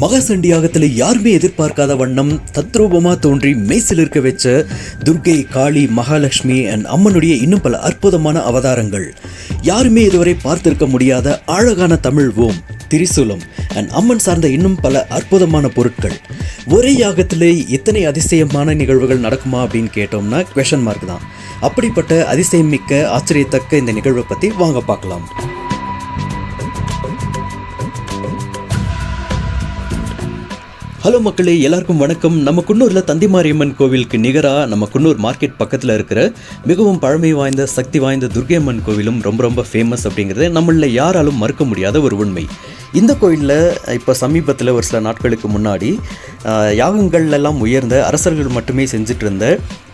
மகாசண்டி யாகத்தில் யாருமே எதிர்பார்க்காத வண்ணம் தத்ரூபமாக தோன்றி மெய்சில் இருக்க வச்ச துர்கை, காளி, மகாலட்சுமி அண்ட் அம்மனுடைய இன்னும் பல அற்புதமான அவதாரங்கள், யாருமே இதுவரை பார்த்திருக்க முடியாத அழகான தமிழ் ஓம், திரிசூலம் அண்ட் அம்மன் சார்ந்த இன்னும் பல அற்புதமான பொருட்கள். ஒரே யாகத்தில் இத்தனை அதிசயமான நிகழ்வுகள் நடக்குமா அப்படின்னு கேட்டோம்னா குவெஷன் மார்க் தான். அப்படிப்பட்ட அதிசயம் மிக்க ஆச்சரியத்தக்க இந்த நிகழ்வை பற்றி வாங்க பார்க்கலாம். ஹலோ மக்களே, எல்லாருக்கும் வணக்கம். நம்ம குன்னூரில் தந்திமாரியம்மன் கோவிலுக்கு நிகராக நம்ம குன்னூர் மார்க்கெட் பக்கத்தில் இருக்கிற மிகவும் பழமை வாய்ந்த சக்தி வாய்ந்த துர்கை அம்மன் கோவிலும் ரொம்ப ஃபேமஸ் அப்படிங்கிறது நம்மளில் யாராலும் மறுக்க முடியாத ஒரு உண்மை. இந்த கோயிலில் இப்போ சமீபத்தில் ஒரு சில நாட்களுக்கு முன்னாடி யாகங்கள் எல்லாம் உயர்ந்த அரசர்கள் மட்டுமே செஞ்சுட்டு இருந்த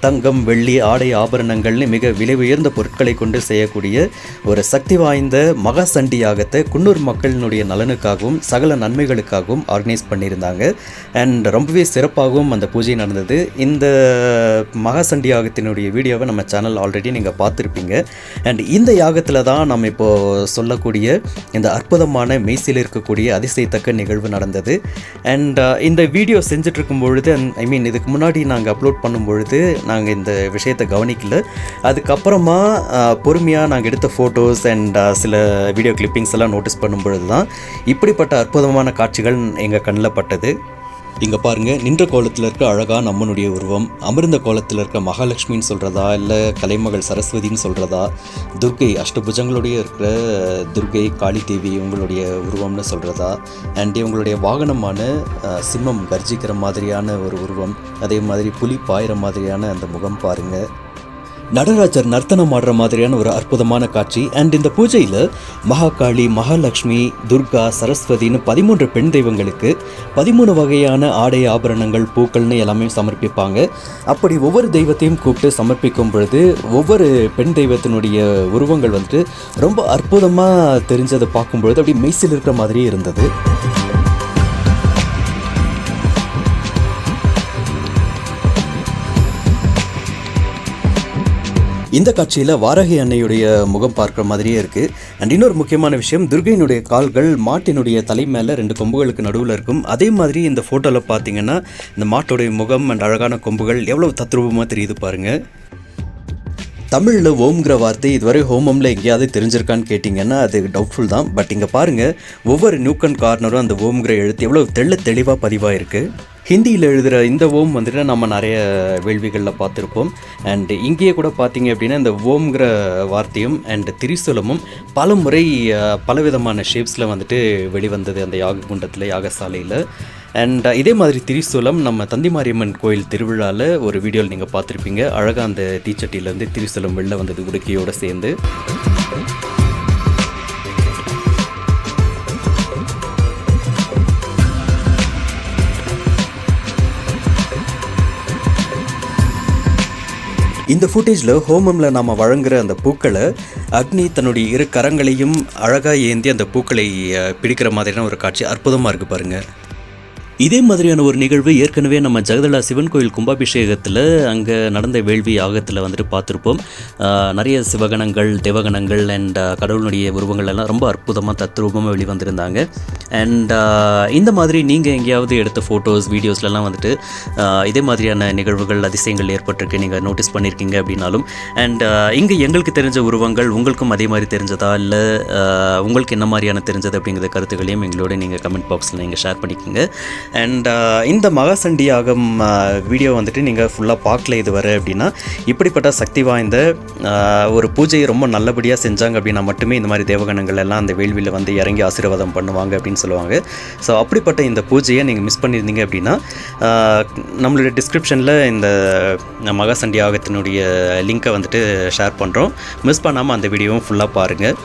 தங்கம், வெள்ளி, ஆடை, ஆபரணங்கள்னு மிக விலை உயர்ந்த பொருட்களை கொண்டு செய்யக்கூடிய ஒரு சக்தி வாய்ந்த மகாசண்டி யாகத்தை குன்னூர் மக்களினுடைய நலனுக்காகவும் சகல நன்மைகளுக்காகவும் ஆர்கனைஸ் பண்ணியிருந்தாங்க. அண்ட் ரொம்பவே சிறப்பாகவும் அந்த பூஜை நடந்தது. இந்த மகாசண்டி யாகத்தினுடைய வீடியோவை நம்ம சேனல் ஆல்ரெடி நீங்கள் பார்த்துருப்பீங்க. அண்ட் இந்த யாகத்தில் தான் நம்ம இப்போது சொல்லக்கூடிய இந்த அற்புதமான மெய்சில் இருக்கக்கூடிய அதிசயத்தக்க நிகழ்வு நடந்தது. அண்ட் இந்த வீடியோ செஞ்சிட்ருக்கும் பொழுது இதுக்கு முன்னாடி நாங்கள் அப்லோட் பண்ணும் பொழுது நாங்கள் இந்த விஷயத்தை கவனிக்கல. அதுக்கப்புறமா பொறுமையாக நாங்கள் எடுத்த ஃபோட்டோஸ் அண்ட் சில வீடியோ கிளிப்பிங்ஸ் எல்லாம் நோட்டீஸ் பண்ணும் பொழுது தான் இப்படிப்பட்ட அற்புதமான காட்சிகள் எங்கள் கண்ணில் பட்டது. இங்கே பாருங்கள், நின்ற கோலத்தில் இருக்க அழகான அம்மனுடைய உருவம், அமர்ந்த கோலத்தில் இருக்க மகாலட்சுமின்னு சொல்கிறதா, இல்லை கலைமகள் சரஸ்வதின்னு சொல்கிறதா, துர்கை அஷ்டபுஜங்களுடைய இருக்கிற துர்கை, காளி தேவி இவங்களுடைய உருவம்னு சொல்கிறதா, அண்ட் இவங்களுடைய வாகனமான சிம்மம் கர்ஜிக்கிற மாதிரியான ஒரு உருவம், அதே மாதிரி புலி பாயிற மாதிரியான அந்த முகம் பாருங்கள். நடராஜர் நர்த்தனம் ஆடுற மாதிரியான ஒரு அற்புதமான காட்சி. அண்ட் இந்த பூஜையில் மகாகாளி, மகாலட்சுமி, துர்கா, சரஸ்வதினு 13 பெண் தெய்வங்களுக்கு 13 வகையான ஆடை, ஆபரணங்கள், பூக்கள்னு எல்லாமே சமர்ப்பிப்பாங்க. அப்படி ஒவ்வொரு தெய்வத்தையும் கூப்பிட்டு சமர்ப்பிக்கும் பொழுது ஒவ்வொரு பெண் தெய்வத்தினுடைய உருவங்கள் வந்துட்டு ரொம்ப அற்புதமாக தெரிஞ்சதை பார்க்கும் பொழுது அப்படி மெய்சில் இருக்கிற மாதிரியே இருந்தது. இந்த காட்சியில் வாராகி அன்னையுடைய முகம் பார்க்குற மாதிரியே இருக்குது. அண்ட் இன்னொரு முக்கியமான விஷயம், துர்கையினுடைய கால்கள் மாட்டினுடைய தலை மேலே 2 கொம்புகளுக்கு நடுவில் இருக்கும். அதே மாதிரி இந்த ஃபோட்டோவில் பார்த்தீங்கன்னா இந்த மாட்டோடைய முகம் அண்ட் அழகான கொம்புகள் எவ்வளோ தத்ரூபமாக தெரியுது பாருங்கள். தமிழில் ஓம்ங்கிற வார்த்தை இதுவரை ஹோமமில் எங்கேயாவது தெரிஞ்சிருக்கான்னு கேட்டிங்கன்னா அது டவுட்ஃபுல் தான். பட் இங்கே பாருங்கள், ஒவ்வொரு நியூக்கன் கார்னரும் அந்த ஓம்ங்கிற எழுத்து எவ்வளோ தெளிவாக பதிவாக இருக்குது. ஹிந்தியில் எழுதுகிற இந்த ஓம் வந்துட்டு நம்ம நிறைய வேள்விகளில் பார்த்துருப்போம். அண்ட் இங்கேயே கூட பார்த்தீங்க அப்படின்னா இந்த ஓம்ங்கிற வார்த்தையும் அண்ட் திரிசூலமும் பல முறை பலவிதமான ஷேப்ஸில் வந்துட்டு வெளிவந்தது அந்த யாக குண்டத்தில், யாகசாலையில். அண்ட் இதே மாதிரி திரிசூலம் நம்ம தந்திமாரியம்மன் கோயில் திருவிழாவில் ஒரு வீடியோவில் நீங்கள் பார்த்துருப்பீங்க. அழகாக அந்த தீச்சட்டியிலேருந்து திரிசூலம் வெளில வந்தது உடுக்கையோடு சேர்ந்து. இந்த ஃபுட்டேஜில் ஹோமமில் நாம் வழங்குகிற அந்த பூக்களை அக்னி தன்னுடைய 2 கரங்களையும் அழகாக ஏந்தி அந்த பூக்களை பிடிக்கிற மாதிரியான ஒரு காட்சி அற்புதமாக இருக்குது பாருங்கள். இதே மாதிரியான ஒரு நிகழ்வு ஏற்கனவே நம்ம ஜெகதளா சிவன் கோயில் கும்பாபிஷேகத்தில் அங்கே நடந்த வேள்வி யாகத்தில் வந்துட்டு பார்த்துருப்போம். நிறைய சிவகணங்கள், தேவகணங்கள் அண்ட் கடவுளுடைய உருவங்கள் எல்லாம் ரொம்ப அற்புதமாக தத்ரூபமாக வெளிவந்திருந்தாங்க. அண்ட் இந்த மாதிரி நீங்கள் எங்கேயாவது எடுத்த ஃபோட்டோஸ், வீடியோஸ்லாம் வந்துட்டு இதே மாதிரியான நிகழ்வுகள், அதிசயங்கள் ஏற்பட்டிருக்கு, நீங்கள் நோட்டீஸ் பண்ணியிருக்கீங்க அப்படின்னாலும், அண்ட் இங்கே எங்களுக்கு தெரிஞ்ச உருவங்கள் உங்களுக்கும் அதே மாதிரி தெரிஞ்சதா, இல்லை உங்களுக்கு என்ன மாதிரியான தெரிஞ்சது அப்படிங்கிற கருத்துக்களையும் எங்களோட நீங்கள் கமெண்ட் பாக்ஸில் நீங்கள் ஷேர் பண்ணிக்கோங்க. அண்ட் இந்த மகாசண்டி யாகம் வீடியோ வந்துட்டு நீங்கள் ஃபுல்லாக பார்க்கல இதுவரை அப்படின்னா, இப்படிப்பட்ட சக்தி வாய்ந்த ஒரு பூஜையை ரொம்ப நல்லபடியாக செஞ்சாங்க அப்படின்னா மட்டுமே இந்த மாதிரி தேவகணங்கள் எல்லாம் அந்த வேள்வியில் வந்து இறங்கி ஆசீர்வாதம் பண்ணுவாங்க அப்படின்னு சொல்லுவாங்க. ஸோ அப்படிப்பட்ட இந்த பூஜையை நீங்கள் மிஸ் பண்ணியிருந்தீங்க அப்படின்னா நம்மளுடைய டிஸ்கிரிப்ஷனில் இந்த மகாசண்டி யாகத்தினுடைய லிங்க்கை வந்துட்டு ஷேர் பண்ணுறோம். மிஸ் பண்ணாமல் அந்த வீடியோவும் ஃபுல்லாக பாருங்கள்.